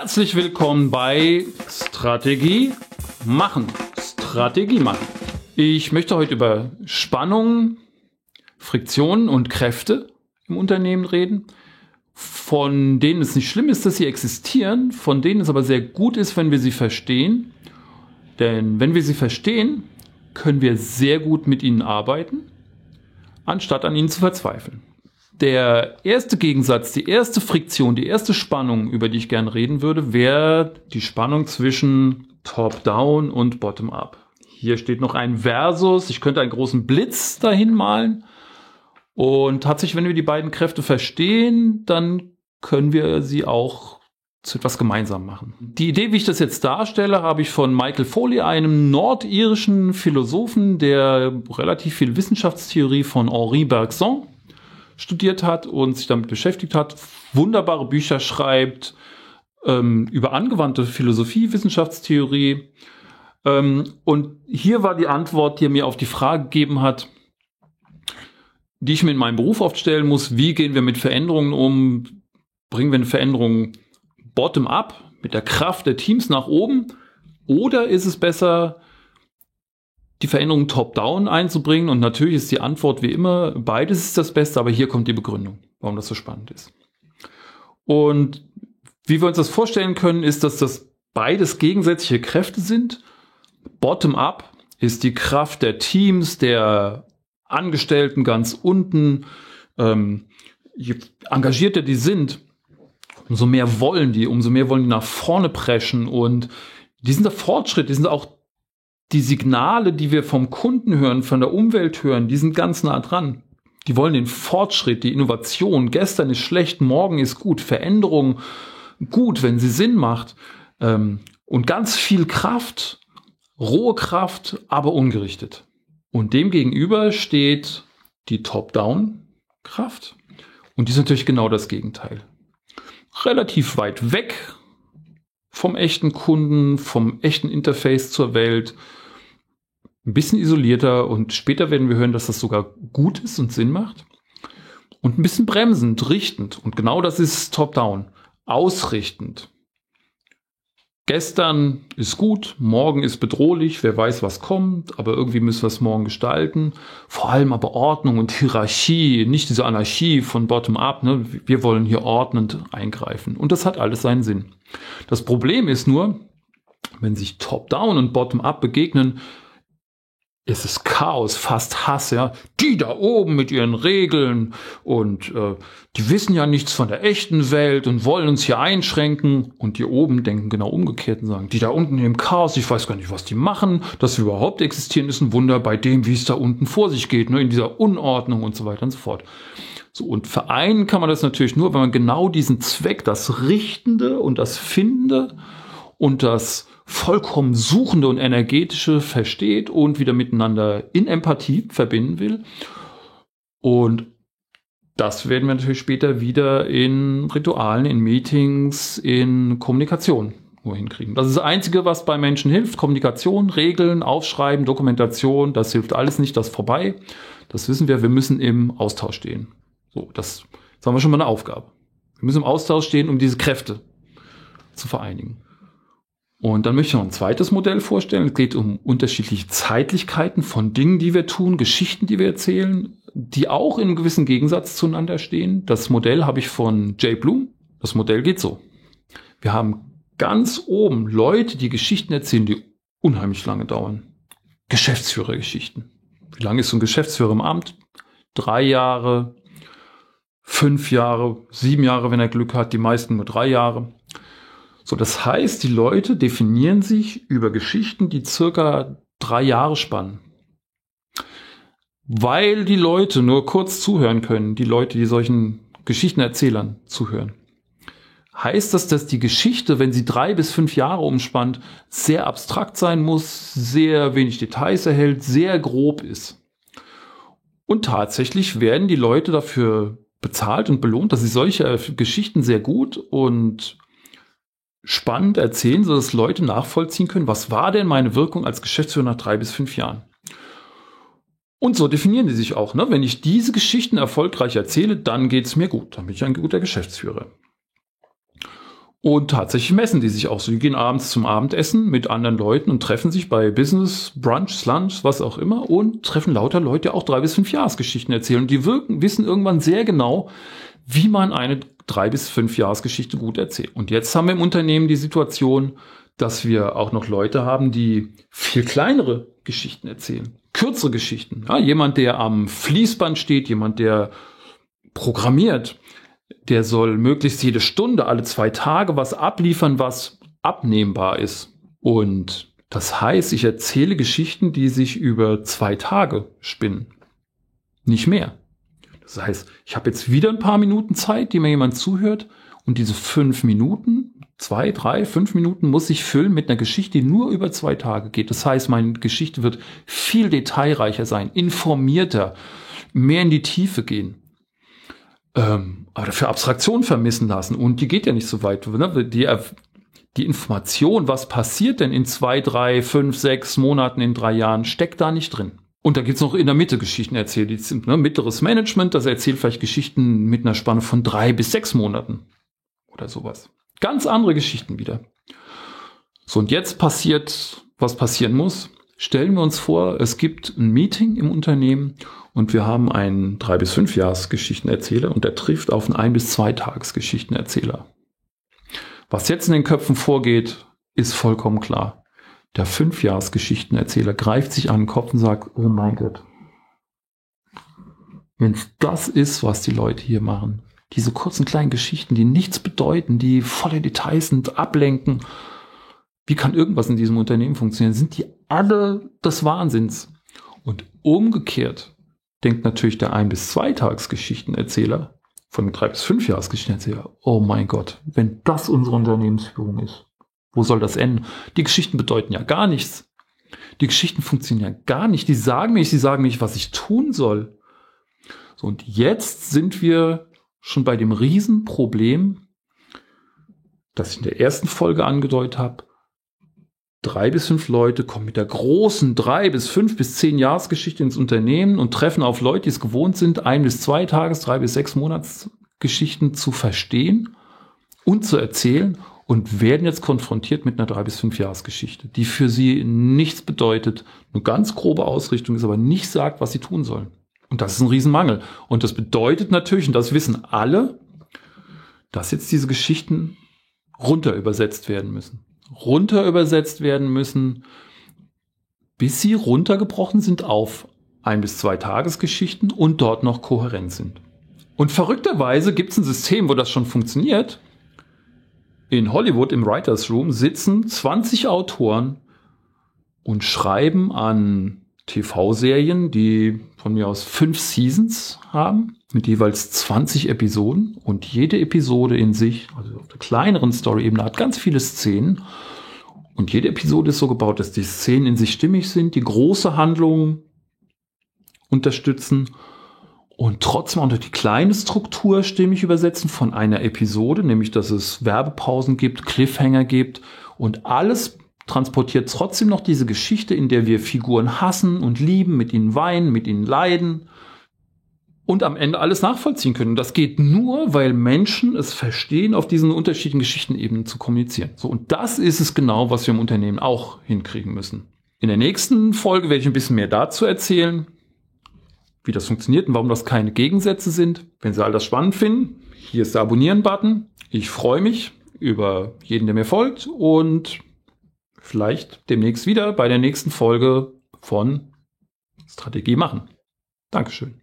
Herzlich willkommen bei Strategie machen. Strategie machen. Ich möchte heute über Spannungen, Friktionen und Kräfte im Unternehmen reden, von denen es nicht schlimm ist, dass sie existieren, von denen es aber sehr gut ist, wenn wir sie verstehen. Denn wenn wir sie verstehen, können wir sehr gut mit ihnen arbeiten, anstatt an ihnen zu verzweifeln. Der erste Gegensatz, die erste Friktion, die erste Spannung, über die ich gerne reden würde, wäre die Spannung zwischen Top-Down und Bottom-Up. Hier steht noch ein Versus. Ich könnte einen großen Blitz dahin malen. Und tatsächlich, wenn wir die beiden Kräfte verstehen, dann können wir sie auch zu etwas gemeinsam machen. Die Idee, wie ich das jetzt darstelle, habe ich von Michael Foley, einem nordirischen Philosophen, der relativ viel Wissenschaftstheorie von Henri Bergson studiert hat und sich damit beschäftigt hat, wunderbare Bücher schreibt über angewandte Philosophie, Wissenschaftstheorie. Und hier war die Antwort, die er mir auf die Frage gegeben hat, die ich mir in meinem Beruf oft stellen muss: Wie gehen wir mit Veränderungen um? Bringen wir eine Veränderung bottom-up, mit der Kraft der Teams nach oben? Oder ist es besser, die Veränderung top-down einzubringen? Und natürlich ist die Antwort wie immer, beides ist das Beste, aber hier kommt die Begründung, warum das so spannend ist. Und wie wir uns das vorstellen können, ist, dass das beides gegensätzliche Kräfte sind. Bottom-up ist die Kraft der Teams, der Angestellten ganz unten. Je engagierter die sind, umso mehr wollen die nach vorne preschen. Und die sind der Fortschritt, die sind auch die Signale, die wir vom Kunden hören, von der Umwelt hören, die sind ganz nah dran. Die wollen den Fortschritt, die Innovation. Gestern ist schlecht, morgen ist gut. Veränderung gut, wenn sie Sinn macht. Und ganz viel Kraft, rohe Kraft, aber ungerichtet. Und dem gegenüber steht die Top-Down-Kraft. Und die ist natürlich genau das Gegenteil. Relativ weit weg vom echten Kunden, vom echten Interface zur Welt. Ein bisschen isolierter, und später werden wir hören, dass das sogar gut ist und Sinn macht. Und ein bisschen bremsend, richtend. Und genau das ist Top-Down. Ausrichtend. Gestern ist gut, morgen ist bedrohlich, wer weiß, was kommt, aber irgendwie müssen wir es morgen gestalten. Vor allem aber Ordnung und Hierarchie, nicht diese Anarchie von Bottom-up. Ne? Wir wollen hier ordnend eingreifen. Und das hat alles seinen Sinn. Das Problem ist nur, wenn sich Top-Down und Bottom-up begegnen, ist es Chaos, fast Hass, ja. Die da oben mit ihren Regeln und die wissen ja nichts von der echten Welt und wollen uns hier einschränken. Und die oben denken genau umgekehrt und sagen, die da unten im Chaos, ich weiß gar nicht, was die machen. Dass wir überhaupt existieren, ist ein Wunder bei dem, wie es da unten vor sich geht, ne, in dieser Unordnung und so weiter und so fort. So, und vereinen kann man das natürlich nur, wenn man genau diesen Zweck, das Richtende und das Findende und das vollkommen Suchende und Energetische versteht und wieder miteinander in Empathie verbinden will. Und das werden wir natürlich später wieder in Ritualen, in Meetings, in Kommunikation hinkriegen. Das ist das Einzige, was bei Menschen hilft. Kommunikation, Regeln, Aufschreiben, Dokumentation, das hilft alles nicht, das ist vorbei. Das wissen wir, wir müssen im Austausch stehen. So, das haben wir schon mal eine Aufgabe. Wir müssen im Austausch stehen, um diese Kräfte zu vereinigen. Und dann möchte ich noch ein zweites Modell vorstellen. Es geht um unterschiedliche Zeitlichkeiten von Dingen, die wir tun, Geschichten, die wir erzählen, die auch in einem gewissen Gegensatz zueinander stehen. Das Modell habe ich von Jay Bloom. Das Modell geht so. Wir haben ganz oben Leute, die Geschichten erzählen, die unheimlich lange dauern. Geschäftsführergeschichten. Wie lange ist so ein Geschäftsführer im Amt? 3 Jahre, 5 Jahre, 7 Jahre, wenn er Glück hat, die meisten nur 3 Jahre. So, das heißt, die Leute definieren sich über Geschichten, die circa 3 Jahre spannen. Weil die Leute nur kurz zuhören können, die Leute, die solchen Geschichtenerzählern zuhören. Heißt das, dass die Geschichte, wenn sie 3 bis 5 Jahre umspannt, sehr abstrakt sein muss, sehr wenig Details erhält, sehr grob ist. Und tatsächlich werden die Leute dafür bezahlt und belohnt, dass sie solche Geschichten sehr gut und spannend erzählen, sodass Leute nachvollziehen können, was war denn meine Wirkung als Geschäftsführer nach 3 bis 5 Jahren. Und so definieren die sich auch. Ne? Wenn ich diese Geschichten erfolgreich erzähle, dann geht es mir gut. Dann bin ich ein guter Geschäftsführer. Und tatsächlich messen die sich auch so. Die gehen abends zum Abendessen mit anderen Leuten und treffen sich bei Business, Brunch, Lunch, was auch immer und treffen lauter Leute, die auch 3 bis 5 Jahresgeschichten erzählen. Und die wissen irgendwann sehr genau, wie man eine 3 bis 5 Jahresgeschichte gut erzählt. Und jetzt haben wir im Unternehmen die Situation, dass wir auch noch Leute haben, die viel kleinere Geschichten erzählen. Kürzere Geschichten. Ja, jemand, der am Fließband steht, jemand, der programmiert, der soll möglichst jede Stunde, alle 2 Tage was abliefern, was abnehmbar ist. Und das heißt, ich erzähle Geschichten, die sich über 2 Tage spinnen. Nicht mehr. Das heißt, ich habe jetzt wieder ein paar Minuten Zeit, die mir jemand zuhört. Und diese 5 Minuten, 2, 3, 5 Minuten muss ich füllen mit einer Geschichte, die nur über 2 Tage geht. Das heißt, meine Geschichte wird viel detailreicher sein, informierter, mehr in die Tiefe gehen. Aber dafür Abstraktion vermissen lassen. Und die geht ja nicht so weit. Ne? Die Information, was passiert denn in 2, 3, 5, 6 Monaten, in 3 Jahren, steckt da nicht drin. Und da gibt's noch in der Mitte Geschichten erzählt. Die sind, mittleres Management, das erzählt vielleicht Geschichten mit einer Spanne von 3 bis 6 Monaten. Oder sowas. Ganz andere Geschichten wieder. So, und jetzt passiert, was passieren muss. Stellen wir uns vor, es gibt ein Meeting im Unternehmen und wir haben einen 3 bis 5 Jahresgeschichtenerzähler und der trifft auf einen 1 bis 2 Tagesgeschichtenerzähler. Was jetzt in den Köpfen vorgeht, ist vollkommen klar. Der 5 Jahresgeschichtenerzähler greift sich an den Kopf und sagt, oh mein Gott, wenn es das ist, was die Leute hier machen, diese kurzen kleinen Geschichten, die nichts bedeuten, die voller Details sind, ablenken, wie kann irgendwas in diesem Unternehmen funktionieren? Sind die alle des Wahnsinns? Und umgekehrt denkt natürlich der 1 bis 2 Tagesgeschichtenerzähler von dem 3 bis 5 Jahresgeschichtenerzähler, oh mein Gott, wenn das unsere Unternehmensführung ist, wo soll das enden? Die Geschichten bedeuten ja gar nichts. Die Geschichten funktionieren ja gar nicht. Die sagen nicht, was ich tun soll. So, und jetzt sind wir schon bei dem Riesenproblem, das ich in der ersten Folge angedeutet habe. 3 bis 5 Leute kommen mit der großen 3 bis 5 bis 10 Jahresgeschichte ins Unternehmen und treffen auf Leute, die es gewohnt sind, 1 bis 2 Tages-, 3 bis 6 Monatsgeschichten zu verstehen und zu erzählen und werden jetzt konfrontiert mit einer 3 bis 5 Jahresgeschichte, die für sie nichts bedeutet, eine ganz grobe Ausrichtung ist, aber nicht sagt, was sie tun sollen. Und das ist ein Riesenmangel. Und das bedeutet natürlich, und das wissen alle, dass jetzt diese Geschichten runter übersetzt werden müssen, bis sie runtergebrochen sind auf 1 bis 2 Tagesgeschichten und dort noch kohärent sind. Und verrückterweise gibt es ein System, wo das schon funktioniert. In Hollywood im Writers Room sitzen 20 Autoren und schreiben an TV-Serien, die von mir aus 5 Seasons haben, mit jeweils 20 Episoden. Und jede Episode in sich, also auf der kleineren Story-Ebene, hat ganz viele Szenen. Und jede Episode ist so gebaut, dass die Szenen in sich stimmig sind, die große Handlung unterstützen und trotzdem unter die kleine Struktur stimmig übersetzen von einer Episode, nämlich dass es Werbepausen gibt, Cliffhanger gibt und alles transportiert trotzdem noch diese Geschichte, in der wir Figuren hassen und lieben, mit ihnen weinen, mit ihnen leiden und am Ende alles nachvollziehen können. Und das geht nur, weil Menschen es verstehen, auf diesen unterschiedlichen Geschichtenebenen zu kommunizieren. So, und das ist es genau, was wir im Unternehmen auch hinkriegen müssen. In der nächsten Folge werde ich ein bisschen mehr dazu erzählen, wie das funktioniert und warum das keine Gegensätze sind. Wenn Sie all das spannend finden, hier ist der Abonnieren-Button. Ich freue mich über jeden, der mir folgt und vielleicht demnächst wieder bei der nächsten Folge von Strategie machen. Dankeschön.